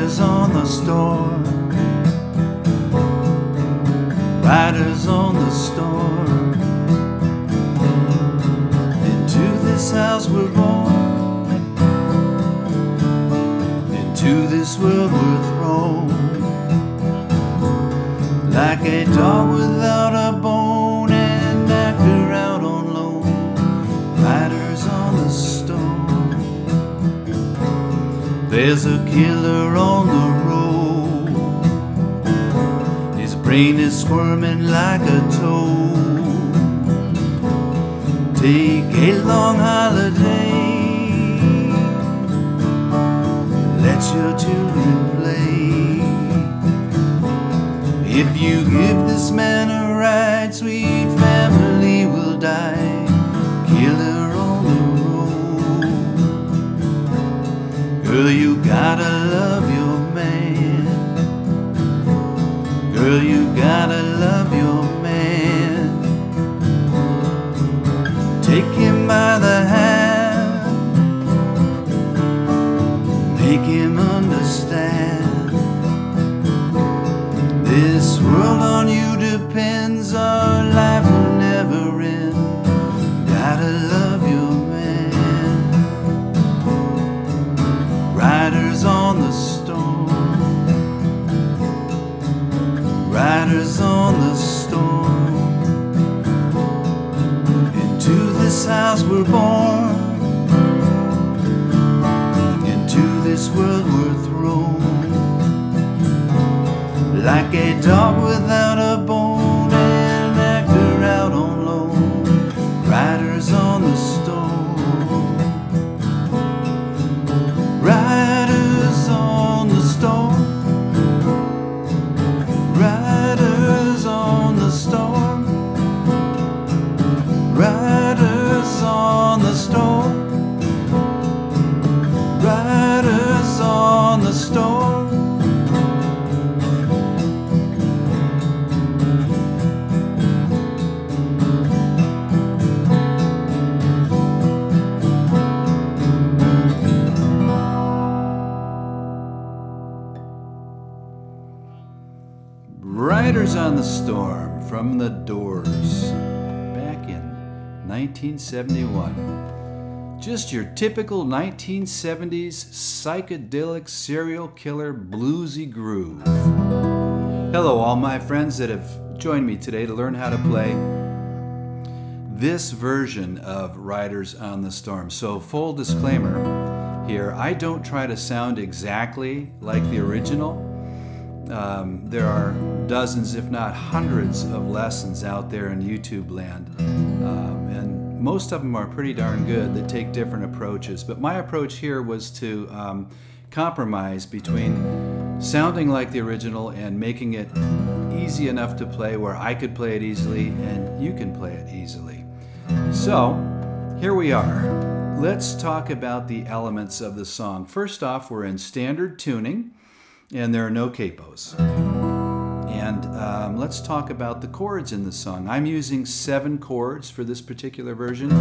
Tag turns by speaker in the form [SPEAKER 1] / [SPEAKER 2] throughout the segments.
[SPEAKER 1] Riders on the storm, riders on the storm. Into this house we're born, into this world we're thrown. Like a dog without a bone, and actor out on loan. Riders on the storm. There's a killer on the road. His brain is squirming like a toad. Take a long holiday, let your children play. If you give this man a ride, sweet family will die. Killer on the road. Girl, you gotta love your man. Girl, you gotta love your man. Take him by the hand, make him understand. This world on you depends, our life will never end. Gotta love your man. Riders on the storm, riders on the storm. Into this house we're born, into this world we're thrown. Like a dog without a bone, and actor out on loan. Riders on the storm, riders on the storm, riders on the storm, riders on the storm, riders on the storm. Riders on the Storm from The Doors, back in 1971. Just your typical 1970s psychedelic serial killer bluesy groove. Hello all my friends that have joined me today to learn how to play this version of Riders on the Storm. So full disclaimer here, I don't try to sound exactly like the original. There are dozens, if not hundreds, of lessons out there in YouTube land, and most of them are pretty darn good that take different approaches. But my approach here was to compromise between sounding like the original and making it easy enough to play where I could play it easily and you can play it easily. So here we are. Let's talk about the elements of the song. First off, we're in standard tuning, and there are no capos. And let's talk about the chords in the song. I'm using 7 chords for this particular version.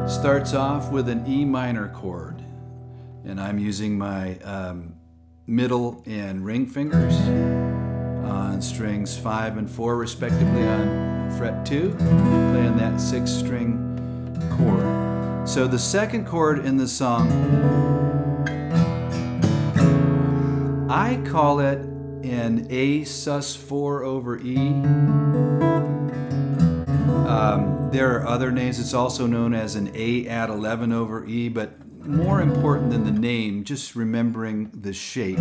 [SPEAKER 1] Starts off with an E minor chord, and I'm using my middle and ring fingers on strings 5 and 4 respectively on fret 2, playing that 6-string chord. So the second chord in the song, I call it an A sus4 over E. There are other names. It's also known as an A add 11 over E, but more important than the name, just remembering the shape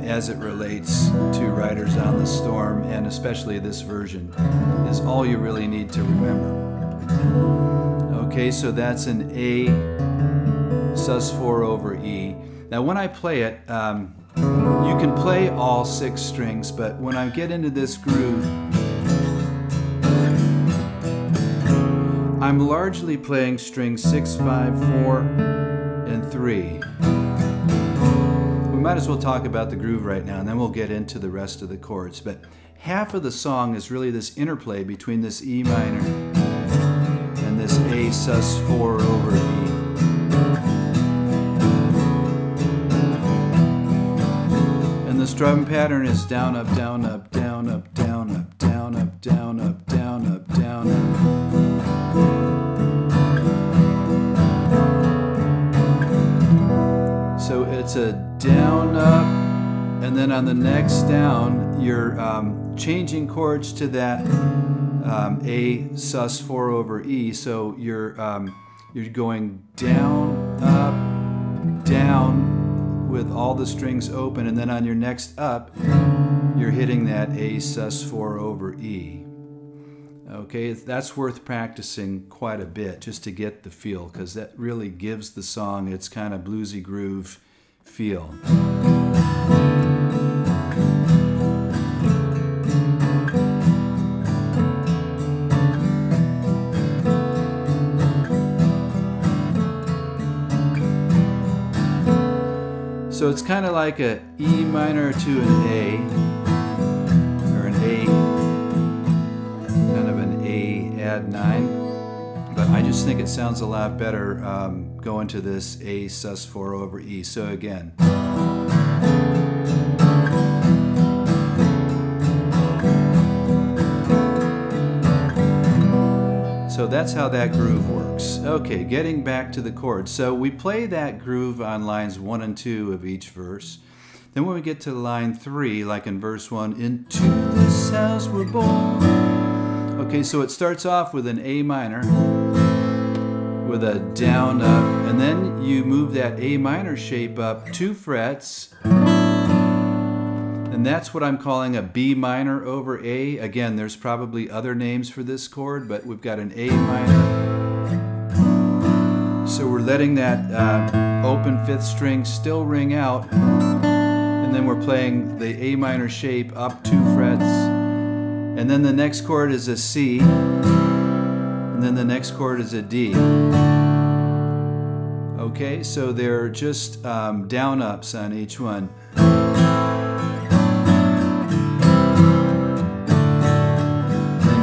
[SPEAKER 1] as it relates to Riders on the Storm, and especially this version, is all you really need to remember. Okay, so that's an A sus4 over E. Now when I play it, you can play all 6 strings, but when I get into this groove, I'm largely playing strings 6, 5, 4, and 3. We might as well talk about the groove right now, and then we'll get into the rest of the chords. But half of the song is really this interplay between this E minor and this A sus4 over E. the strum pattern is down, up, down, up, down, up, down, up, down, up, down, up, down, up, down, up. So it's a down, up, and then on the next down, you're changing chords to that A sus4 over E. So you're going down, up, down with all the strings open, and then on your next up, you're hitting that A sus4 over E. Okay, that's worth practicing quite a bit just to get the feel, because that really gives the song its kind of bluesy groove feel. So it's kind of like a E minor to an A, or an A, kind of an A add 9. But I just think it sounds a lot better going to this A sus4 over E. So again. So that's how that groove works. Okay, getting back to the chords. So we play that groove on lines 1 and 2 of each verse. Then when we get to line 3, like in verse 1, into this house we're born. Okay, so it starts off with an A minor, with a down, up, and then you move that A minor shape up 2 frets, and that's what I'm calling a B minor over A. Again, there's probably other names for this chord, but we've got an A minor. So we're letting that open 5th string still ring out, and then we're playing the A minor shape up 2 frets, and then the next chord is a C, and then the next chord is a D. Okay, so they're just down ups on each one.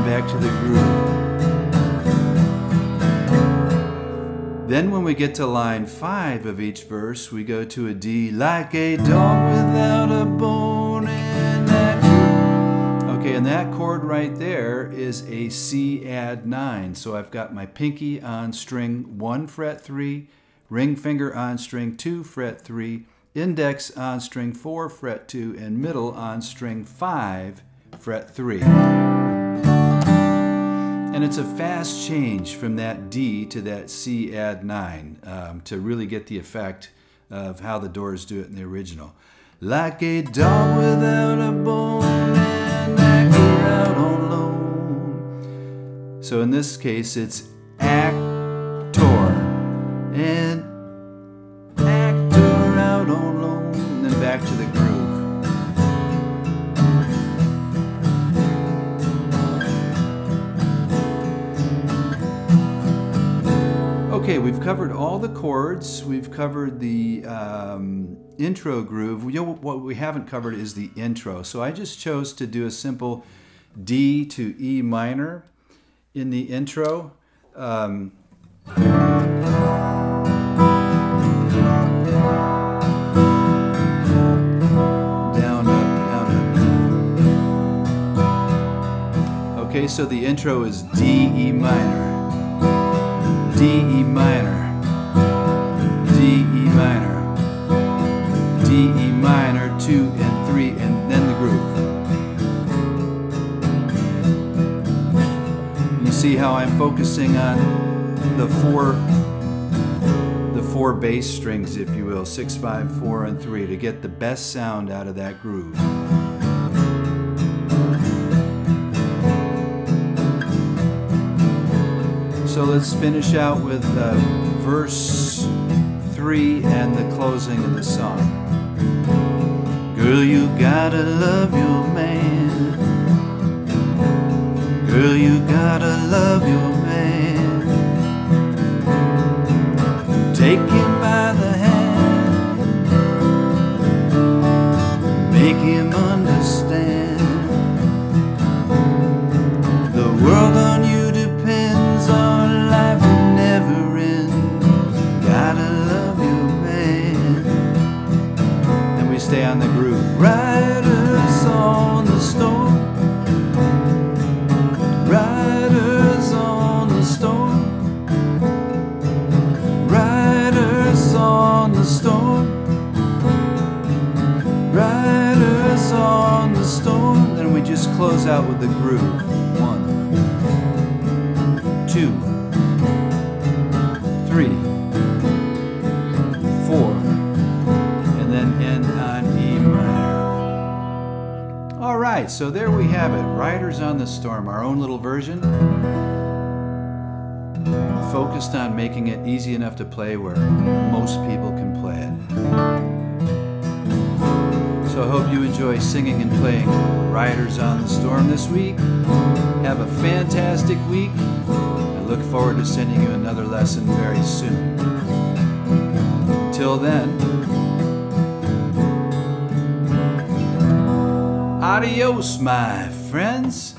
[SPEAKER 1] Back to the groove. Then when we get to line 5 of each verse, we go to a D, like a dog without a bone in that groove. Okay, and that chord right there is a C add 9. So I've got my pinky on string 1 fret 3, ring finger on string 2 fret 3, index on string 4 fret 2, and middle on string 5 fret 3. And it's a fast change from that D to that C add 9 to really get the effect of how the Doors do it in the original. Like a dog without a bone and actor out on loan. So in this case, it's actor and actor out on loan. And then back to the groove. Okay, we've covered all the chords. We've covered the intro groove. You know, what we haven't covered is the intro. So I just chose to do a simple D to E minor in the intro. Down, up, down, up. Okay, so the intro is D, E minor. D, E minor, D, E minor, D, E minor, 2 and 3, and then the groove. You see how I'm focusing on the four bass strings, if you will, 6, 5, 4, and 3, to get the best sound out of that groove. So let's finish out with verse 3 and the closing of the song. Girl, you gotta love your man. Girl, you gotta love your man. Take him by the hand. Make him understand. The world on you depends on life will never end. Gotta love your man. Then we stay on the groove. Right. close out with the groove. 1, 2, 3, 4, and then end on E minor. All right, so there we have it. Riders on the Storm, our own little version. Focused on making it easy enough to play where most people can play it. So I hope you enjoy singing and playing Riders on the Storm this week. Have a fantastic week. I look forward to sending you another lesson very soon. Till then, adios, my friends.